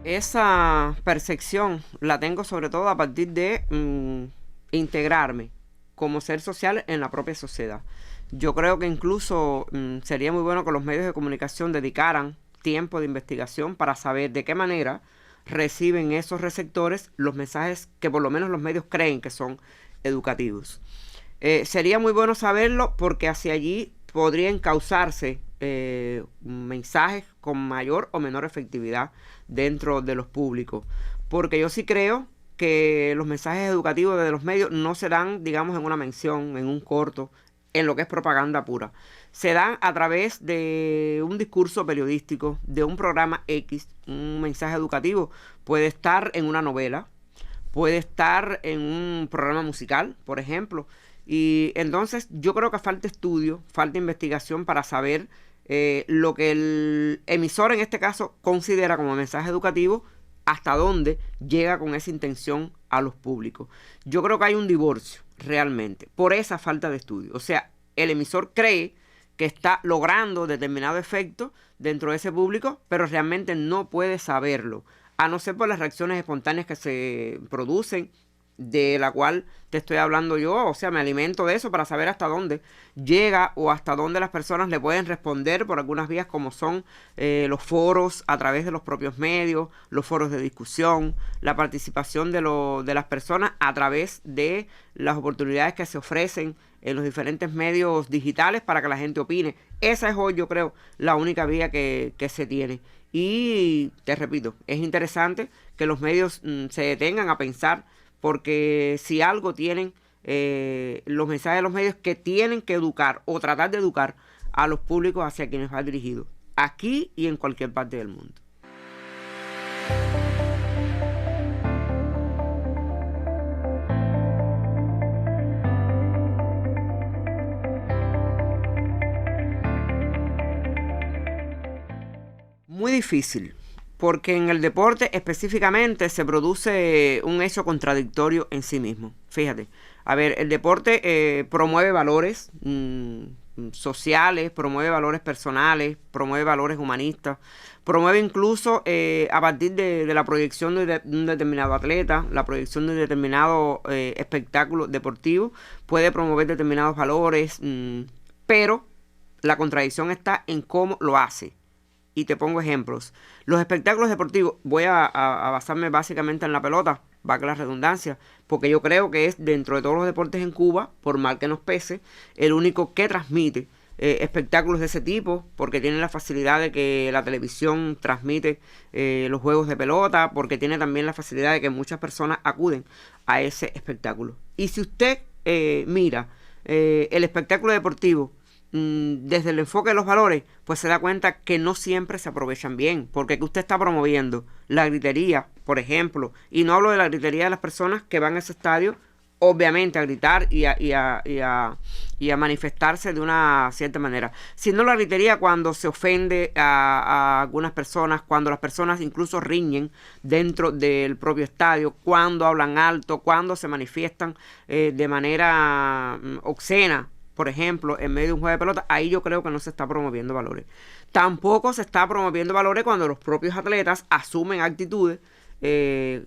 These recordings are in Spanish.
Esa percepción la tengo sobre todo a partir de integrarme como ser social en la propia sociedad. Yo creo que incluso sería muy bueno que los medios de comunicación dedicaran tiempo de investigación para saber de qué manera reciben esos receptores los mensajes que por lo menos los medios creen que son educativos. Sería muy bueno saberlo porque hacia allí podrían causarse mensajes con mayor o menor efectividad dentro de los públicos. Porque yo sí creo que los mensajes educativos de los medios no se dan, digamos, en una mención, en un corto, en lo que es propaganda pura. Se dan a través de un discurso periodístico, de un programa X, un mensaje educativo. Puede estar en una novela, puede estar en un programa musical, por ejemplo. Y entonces yo creo que falta estudio, falta investigación para saber lo que el emisor en este caso considera como mensaje educativo, hasta dónde llega con esa intención a los públicos. Yo creo que hay un divorcio realmente por esa falta de estudio. O sea, el emisor cree que está logrando determinado efecto dentro de ese público, pero realmente no puede saberlo, a no ser por las reacciones espontáneas que se producen, de la cual te estoy hablando yo. O sea, me alimento de eso para saber hasta dónde llega o hasta dónde las personas le pueden responder por algunas vías como son los foros a través de los propios medios, los foros de discusión, la participación de las personas a través de las oportunidades que se ofrecen en los diferentes medios digitales para que la gente opine. Esa es hoy, yo creo, la única vía que se tiene. Y te repito, es interesante que los medios se detengan a pensar, porque si algo tienen los mensajes de los medios, que tienen que educar o tratar de educar a los públicos hacia quienes va dirigido, aquí y en cualquier parte del mundo. Muy difícil, porque en el deporte específicamente se produce un hecho contradictorio en sí mismo. Fíjate, a ver, el deporte promueve valores sociales, promueve valores personales, promueve valores humanistas, promueve incluso a partir de la proyección de un determinado atleta, la proyección de un determinado espectáculo deportivo, puede promover determinados valores, pero la contradicción está en cómo lo hace. Y te pongo ejemplos. Los espectáculos deportivos, voy a basarme básicamente en la pelota, valga la redundancia, porque yo creo que es, dentro de todos los deportes en Cuba, por mal que nos pese, el único que transmite espectáculos de ese tipo, porque tiene la facilidad de que la televisión transmite los juegos de pelota, porque tiene también la facilidad de que muchas personas acuden a ese espectáculo. Y si usted mira el espectáculo deportivo desde el enfoque de los valores, pues se da cuenta que no siempre se aprovechan bien, porque que usted está promoviendo la gritería, por ejemplo, y no hablo de la gritería de las personas que van a ese estadio, obviamente a gritar y a manifestarse de una cierta manera, sino la gritería cuando se ofende a algunas personas, cuando las personas incluso riñen dentro del propio estadio, cuando hablan alto, cuando se manifiestan de manera obscena, por ejemplo, en medio de un juego de pelota. Ahí yo creo que no se está promoviendo valores. Tampoco se está promoviendo valores cuando los propios atletas asumen actitudes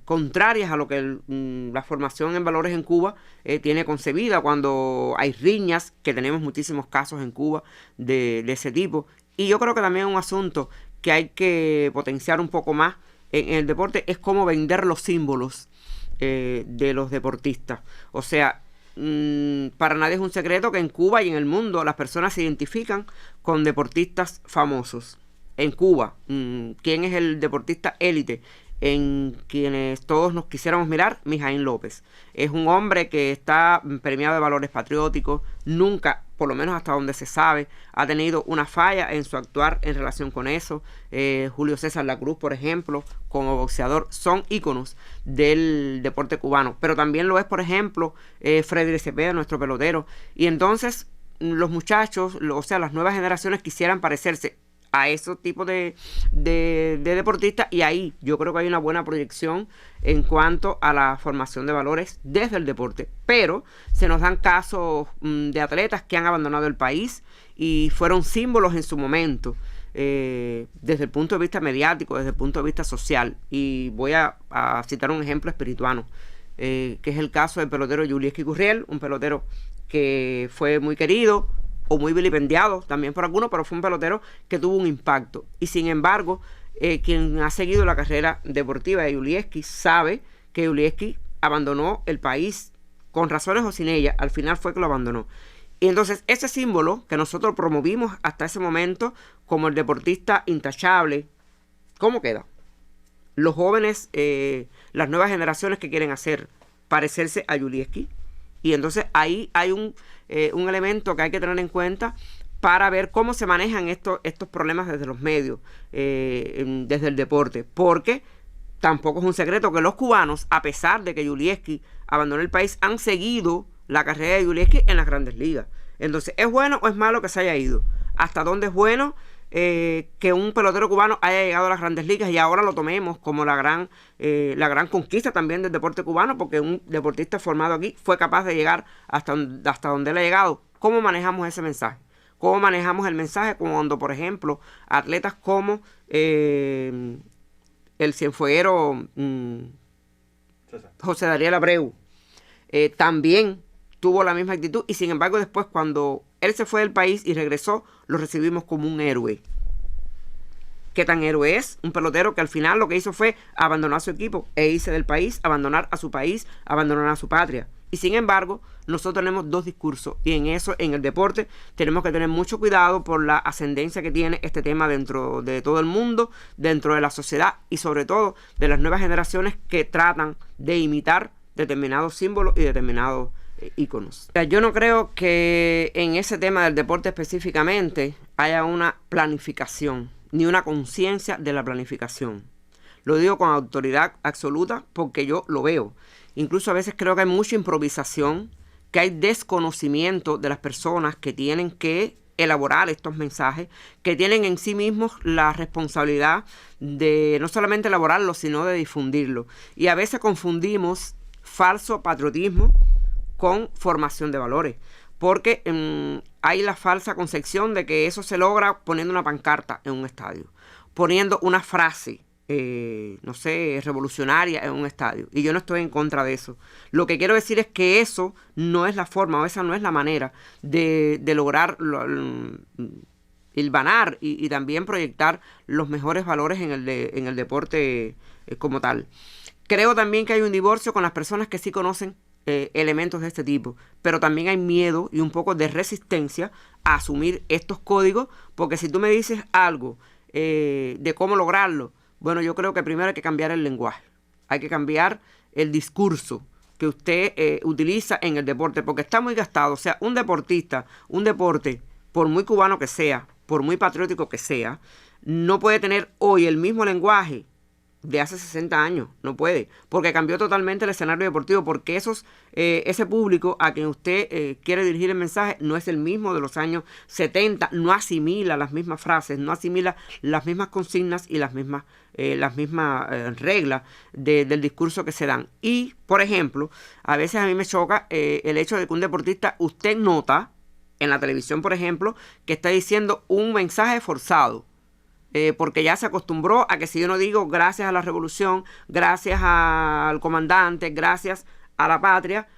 contrarias a lo que la formación en valores en Cuba tiene concebida, cuando hay riñas, que tenemos muchísimos casos en Cuba de ese tipo. Y yo creo que también un asunto que hay que potenciar un poco más en el deporte es cómo vender los símbolos de los deportistas. O sea, para nadie es un secreto que en Cuba y en el mundo las personas se identifican con deportistas famosos. En Cuba, ¿quién es el deportista élite en quienes todos nos quisiéramos mirar? Mijaín López. Es un hombre que está premiado de valores patrióticos, nunca, por lo menos hasta donde se sabe, ha tenido una falla en su actuar en relación con eso. Julio César Lacruz, por ejemplo, como boxeador, son íconos del deporte cubano, pero también lo es, por ejemplo, Freddy Cepeda, nuestro pelotero. Y entonces los muchachos, o sea, las nuevas generaciones quisieran parecerse a esos tipos de deportistas, y ahí yo creo que hay una buena proyección en cuanto a la formación de valores desde el deporte. Pero se nos dan casos de atletas que han abandonado el país y fueron símbolos en su momento desde el punto de vista mediático, desde el punto de vista social. Y voy a citar un ejemplo espirituano, que es el caso del pelotero Yulieski Gurriel, un pelotero que fue muy querido o muy vilipendiado también por algunos, pero fue un pelotero que tuvo un impacto. Y sin embargo, quien ha seguido la carrera deportiva de Yulieski sabe que Yulieski abandonó el país, con razones o sin ella, al final fue que lo abandonó. Y entonces ese símbolo que nosotros promovimos hasta ese momento como el deportista intachable, ¿cómo queda? Los jóvenes, las nuevas generaciones que quieren hacer parecerse a Yulieski. Y entonces ahí hay un elemento que hay que tener en cuenta para ver cómo se manejan estos problemas desde los medios, desde el deporte. Porque tampoco es un secreto que los cubanos, a pesar de que Yulieski abandonó el país, han seguido la carrera de Yulieski en las Grandes Ligas. Entonces, ¿es bueno o es malo que se haya ido? ¿Hasta dónde es bueno que un pelotero cubano haya llegado a las Grandes Ligas y ahora lo tomemos como la gran conquista también del deporte cubano? Porque un deportista formado aquí fue capaz de llegar hasta donde él ha llegado. ¿Cómo manejamos ese mensaje? ¿Cómo manejamos el mensaje cuando, por ejemplo, atletas como el cienfueguero José Daniel Abreu también tuvo la misma actitud, y sin embargo después, cuando él se fue del país y regresó, lo recibimos como un héroe? ¿Qué tan héroe es? Un pelotero que al final lo que hizo fue abandonar a su equipo e irse del país, abandonar a su país, abandonar a su patria. Y sin embargo, nosotros tenemos dos discursos, y en eso, en el deporte, tenemos que tener mucho cuidado por la ascendencia que tiene este tema dentro de todo el mundo, dentro de la sociedad, y sobre todo de las nuevas generaciones que tratan de imitar determinados símbolos y determinados íconos. Yo no creo que en ese tema del deporte específicamente haya una planificación, ni una conciencia de la planificación. Lo digo con autoridad absoluta porque yo lo veo. Incluso a veces creo que hay mucha improvisación, que hay desconocimiento de las personas que tienen que elaborar estos mensajes, que tienen en sí mismos la responsabilidad de no solamente elaborarlos, sino de difundirlos. Y a veces confundimos falso patriotismo con formación de valores, porque hay la falsa concepción de que eso se logra poniendo una pancarta en un estadio, poniendo una frase, no sé, revolucionaria en un estadio. Y yo no estoy en contra de eso. Lo que quiero decir es que eso no es la forma, o esa no es la manera de lograr hilvanar y también proyectar los mejores valores en el deporte como tal. Creo también que hay un divorcio con las personas que sí conocen elementos de este tipo, pero también hay miedo y un poco de resistencia a asumir estos códigos, porque si tú me dices algo de cómo lograrlo, bueno, yo creo que primero hay que cambiar el lenguaje, hay que cambiar el discurso que usted utiliza en el deporte, porque está muy gastado. O sea, un deportista, un deporte, por muy cubano que sea, por muy patriótico que sea, no puede tener hoy el mismo lenguaje de hace 60 años, no puede, porque cambió totalmente el escenario deportivo, porque ese público a quien usted quiere dirigir el mensaje no es el mismo de los años 70, no asimila las mismas frases, no asimila las mismas consignas y las mismas reglas del discurso que se dan. Y, por ejemplo, a veces a mí me choca el hecho de que un deportista, usted nota en la televisión, por ejemplo, que está diciendo un mensaje forzado, porque ya se acostumbró a que si yo no digo gracias a la revolución, gracias al comandante, gracias a la patria,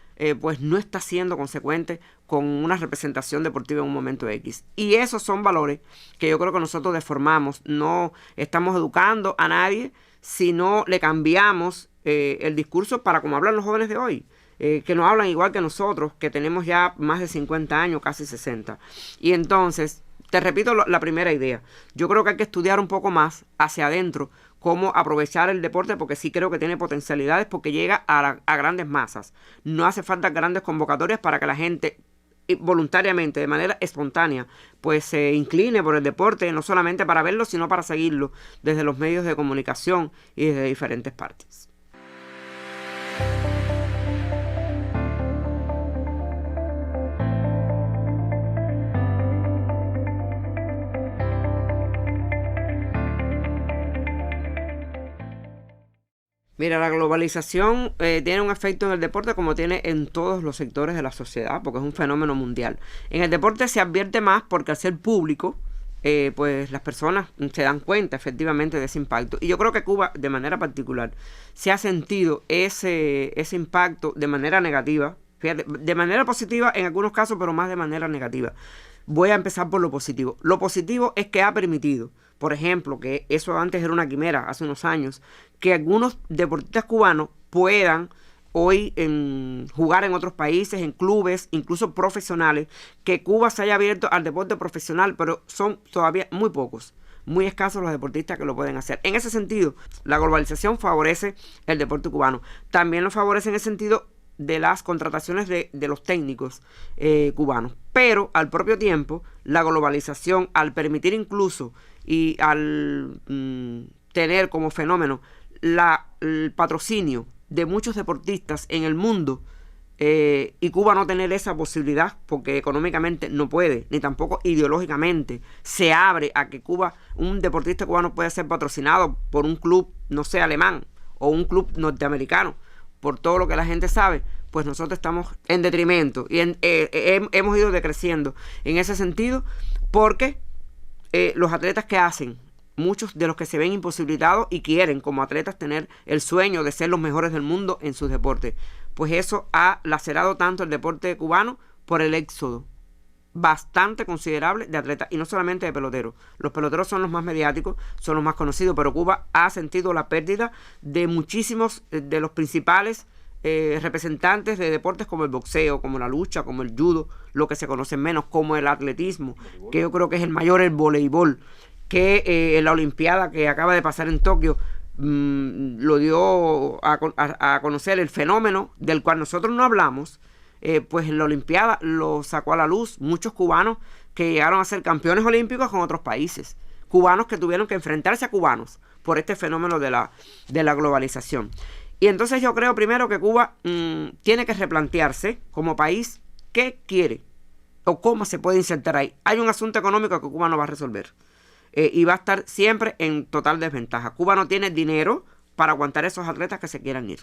pues no está siendo consecuente con una representación deportiva en un momento X. Y esos son valores que yo creo que nosotros deformamos. No estamos educando a nadie, sino le cambiamos el discurso para como hablan los jóvenes de hoy, que no hablan igual que nosotros, que tenemos ya más de 50 años, casi 60. Y entonces, te repito la primera idea. Yo creo que hay que estudiar un poco más hacia adentro cómo aprovechar el deporte, porque sí creo que tiene potencialidades, porque llega a grandes masas. No hace falta grandes convocatorias para que la gente voluntariamente, de manera espontánea, pues se incline por el deporte, no solamente para verlo, sino para seguirlo desde los medios de comunicación y desde diferentes partes. Mira, la globalización tiene un efecto en el deporte como tiene en todos los sectores de la sociedad, porque es un fenómeno mundial. En el deporte se advierte más porque al ser público, pues las personas se dan cuenta efectivamente de ese impacto. Y yo creo que Cuba, de manera particular, se ha sentido ese impacto de manera negativa. Fíjate, de manera positiva en algunos casos, pero más de manera negativa. Voy a empezar por lo positivo. Lo positivo es que ha permitido, por ejemplo, que eso antes era una quimera, hace unos años, que algunos deportistas cubanos puedan hoy jugar en otros países, en clubes, incluso profesionales, que Cuba se haya abierto al deporte profesional, pero son todavía muy pocos, muy escasos los deportistas que lo pueden hacer. En ese sentido, la globalización favorece el deporte cubano. También lo favorece en el sentido de las contrataciones de los técnicos cubanos. Pero al propio tiempo, la globalización, al permitir incluso y al tener como fenómeno el patrocinio de muchos deportistas en el mundo, y Cuba no tener esa posibilidad porque económicamente no puede, ni tampoco ideológicamente se abre a que Cuba, un deportista cubano puede ser patrocinado por un club, no sé, alemán o un club norteamericano, por todo lo que la gente sabe, pues nosotros estamos en detrimento y hemos ido decreciendo en ese sentido, porque los atletas que hacen, muchos de los que se ven imposibilitados y quieren como atletas tener el sueño de ser los mejores del mundo en sus deportes, pues eso ha lacerado tanto el deporte cubano por el éxodo bastante considerable de atletas, y no solamente de peloteros. Los peloteros son los más mediáticos, son los más conocidos, pero Cuba ha sentido la pérdida de muchísimos de los principales representantes de deportes como el boxeo, como la lucha, como el judo, lo que se conocen menos, como el atletismo, que yo creo que es el mayor, el voleibol, que en la Olimpiada que acaba de pasar en Tokio lo dio a conocer el fenómeno del cual nosotros no hablamos. Pues en la Olimpiada lo sacó a la luz muchos cubanos que llegaron a ser campeones olímpicos con otros países, cubanos que tuvieron que enfrentarse a cubanos por este fenómeno de la globalización. Y entonces yo creo primero que Cuba tiene que replantearse como país qué quiere o cómo se puede insertar ahí. Hay un asunto económico que Cuba no va a resolver y va a estar siempre en total desventaja. Cuba no tiene dinero para aguantar esos atletas que se quieran ir,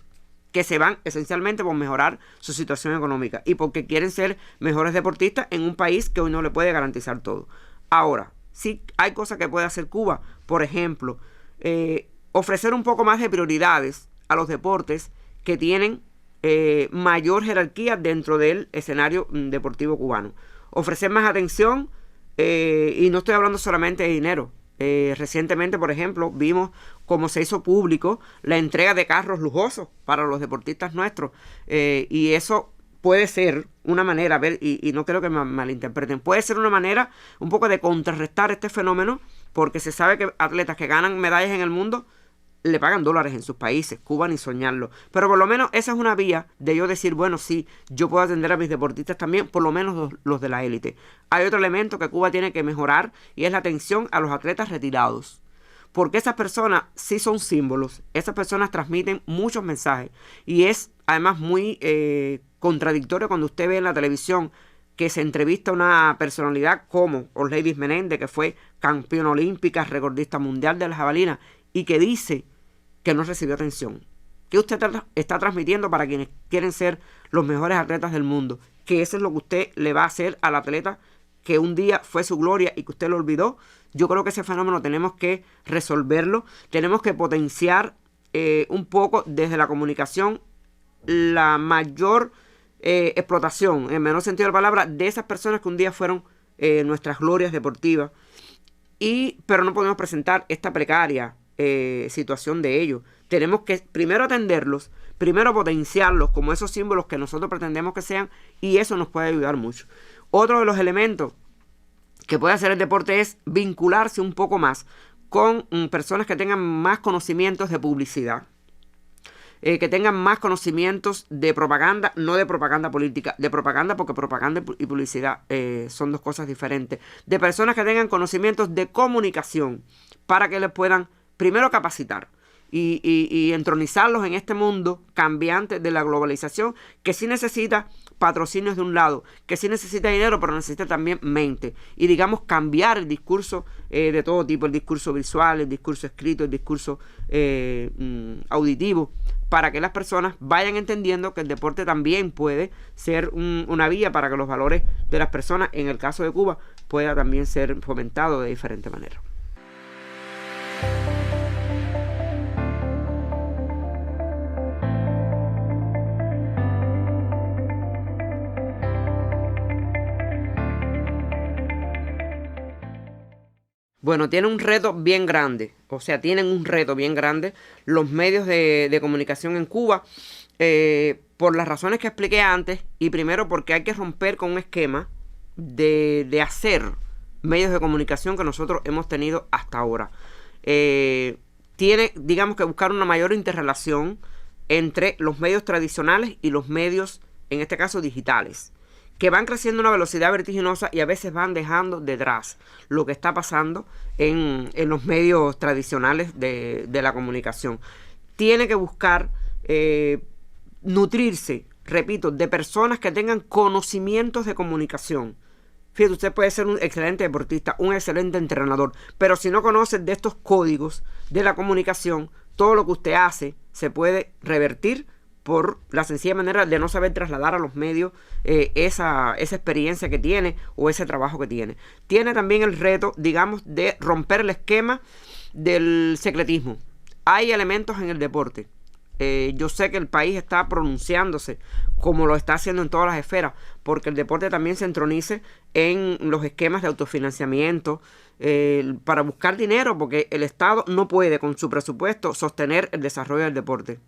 que se van esencialmente por mejorar su situación económica y porque quieren ser mejores deportistas en un país que hoy no le puede garantizar todo. Ahora, sí hay cosas que puede hacer Cuba, por ejemplo, ofrecer un poco más de prioridades a los deportes que tienen mayor jerarquía dentro del escenario deportivo cubano. Ofrecer más atención, y no estoy hablando solamente de dinero. Recientemente, por ejemplo, vimos cómo se hizo público la entrega de carros lujosos para los deportistas nuestros, y eso puede ser una manera, a ver, y no creo que me malinterpreten, puede ser una manera un poco de contrarrestar este fenómeno, porque se sabe que atletas que ganan medallas en el mundo le pagan dólares en sus países. Cuba ni soñarlo, pero por lo menos esa es una vía de yo decir, bueno, sí, yo puedo atender a mis deportistas también, por lo menos los de la élite. Hay otro elemento que Cuba tiene que mejorar y es la atención a los atletas retirados, porque esas personas sí son símbolos, esas personas transmiten muchos mensajes y es además muy contradictorio cuando usted ve en la televisión que se entrevista a una personalidad como Orleidis Menéndez, que fue campeona olímpica, recordista mundial de la jabalina, y que dice que no recibió atención. ¿Qué usted está transmitiendo para quienes quieren ser los mejores atletas del mundo? Que eso es lo que usted le va a hacer al atleta que un día fue su gloria y que usted lo olvidó. Yo creo que ese fenómeno tenemos que resolverlo, tenemos que potenciar un poco desde la comunicación la mayor explotación, en menor sentido de la palabra, de esas personas que un día fueron nuestras glorias deportivas, pero no podemos presentar esta precaria situación de ellos. Tenemos que primero atenderlos, primero potenciarlos como esos símbolos que nosotros pretendemos que sean, y eso nos puede ayudar mucho. Otro de los elementos que puede hacer el deporte es vincularse un poco más con personas que tengan más conocimientos de publicidad, que tengan más conocimientos de propaganda, no de propaganda política, de propaganda, porque propaganda y publicidad son dos cosas diferentes, de personas que tengan conocimientos de comunicación para que les puedan primero capacitar y entronizarlos en este mundo cambiante de la globalización, que sí necesita patrocinios de un lado, que sí necesita dinero, pero necesita también mente, y digamos cambiar el discurso de todo tipo, el discurso visual, el discurso escrito, el discurso auditivo, para que las personas vayan entendiendo que el deporte también puede ser una vía para que los valores de las personas, en el caso de Cuba, pueda también ser fomentado de diferente manera. Bueno, tiene un reto bien grande, o sea, tienen un reto bien grande los medios de comunicación en Cuba, por las razones que expliqué antes, y primero porque hay que romper con un esquema de hacer medios de comunicación que nosotros hemos tenido hasta ahora. Tiene, digamos, que buscar una mayor interrelación entre los medios tradicionales y los medios, en este caso, digitales, que van creciendo a una velocidad vertiginosa y a veces van dejando detrás lo que está pasando en los medios tradicionales de la comunicación. Tiene que buscar nutrirse, repito, de personas que tengan conocimientos de comunicación. Fíjate, usted puede ser un excelente deportista, un excelente entrenador, pero si no conoce de estos códigos de la comunicación, todo lo que usted hace se puede revertir por la sencilla manera de no saber trasladar a los medios esa experiencia que tiene o ese trabajo que tiene. Tiene también el reto, digamos, de romper el esquema del secretismo. Hay elementos en el deporte. Yo sé que el país está pronunciándose como lo está haciendo en todas las esferas, porque el deporte también se entronice en los esquemas de autofinanciamiento para buscar dinero, porque el Estado no puede con su presupuesto sostener el desarrollo del deporte.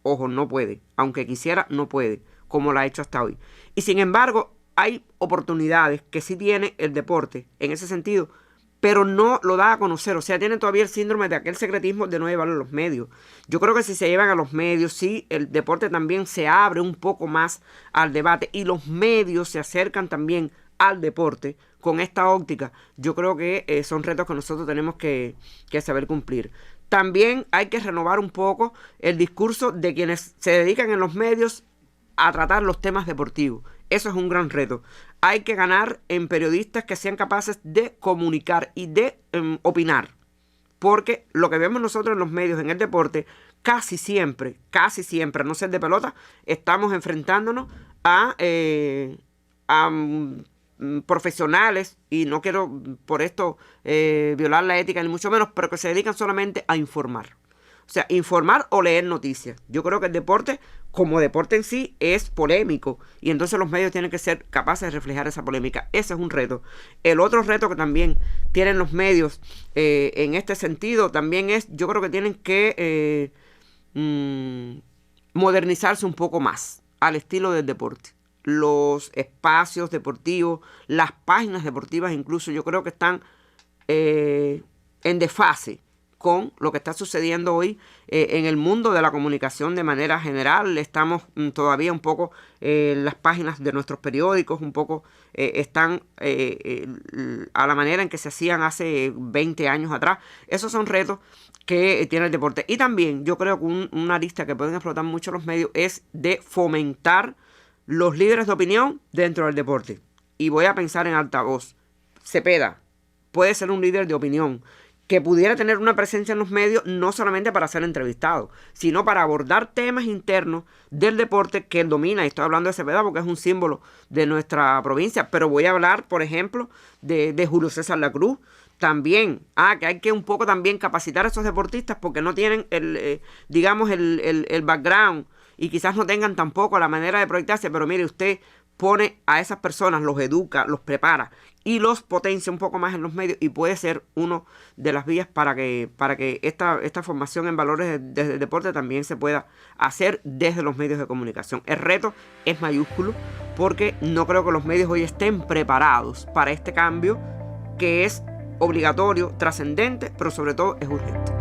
Ojo, no puede, aunque quisiera, no puede, como lo ha hecho hasta hoy. Y sin embargo, hay oportunidades que sí tiene el deporte en ese sentido, pero no lo da a conocer. O sea, tiene todavía el síndrome de aquel secretismo de no llevarlo a los medios. Yo creo que si se llevan a los medios, sí, el deporte también se abre un poco más al debate y los medios se acercan también al deporte con esta óptica. Yo creo que son retos que nosotros tenemos que saber cumplir. También hay que renovar un poco el discurso de quienes se dedican en los medios a tratar los temas deportivos. Eso es un gran reto. Hay que ganar en periodistas que sean capaces de comunicar y de opinar. Porque lo que vemos nosotros en los medios, en el deporte, casi siempre, a no ser de pelota, estamos enfrentándonos a profesionales, y no quiero por esto violar la ética ni mucho menos, pero que se dedican solamente a informar. O sea, informar o leer noticias. Yo creo que el deporte, como deporte en sí, es polémico, y entonces los medios tienen que ser capaces de reflejar esa polémica. Ese es un reto. El otro reto que también tienen los medios en este sentido también es, yo creo que tienen que modernizarse un poco más al estilo del deporte. Los espacios deportivos, las páginas deportivas incluso, yo creo que están en desfase con lo que está sucediendo hoy en el mundo de la comunicación de manera general. Estamos todavía un poco, las páginas de nuestros periódicos un poco están a la manera en que se hacían hace 20 años atrás. Esos son retos que tiene el deporte. Y también yo creo que una arista que pueden explotar mucho los medios es de fomentar los líderes de opinión dentro del deporte. Y voy a pensar en alta voz. Cepeda puede ser un líder de opinión que pudiera tener una presencia en los medios, no solamente para ser entrevistado, sino para abordar temas internos del deporte que él domina. Y estoy hablando de Cepeda porque es un símbolo de nuestra provincia, pero voy a hablar, por ejemplo, de Julio César Lacruz. También, que hay que un poco también capacitar a esos deportistas porque no tienen el background, y quizás no tengan tampoco la manera de proyectarse, pero mire, usted pone a esas personas, los educa, los prepara y los potencia un poco más en los medios, y puede ser una de las vías para que esta formación en valores desde el deporte también se pueda hacer desde los medios de comunicación. El reto es mayúsculo porque no creo que los medios hoy estén preparados para este cambio que es obligatorio, trascendente, pero sobre todo es urgente.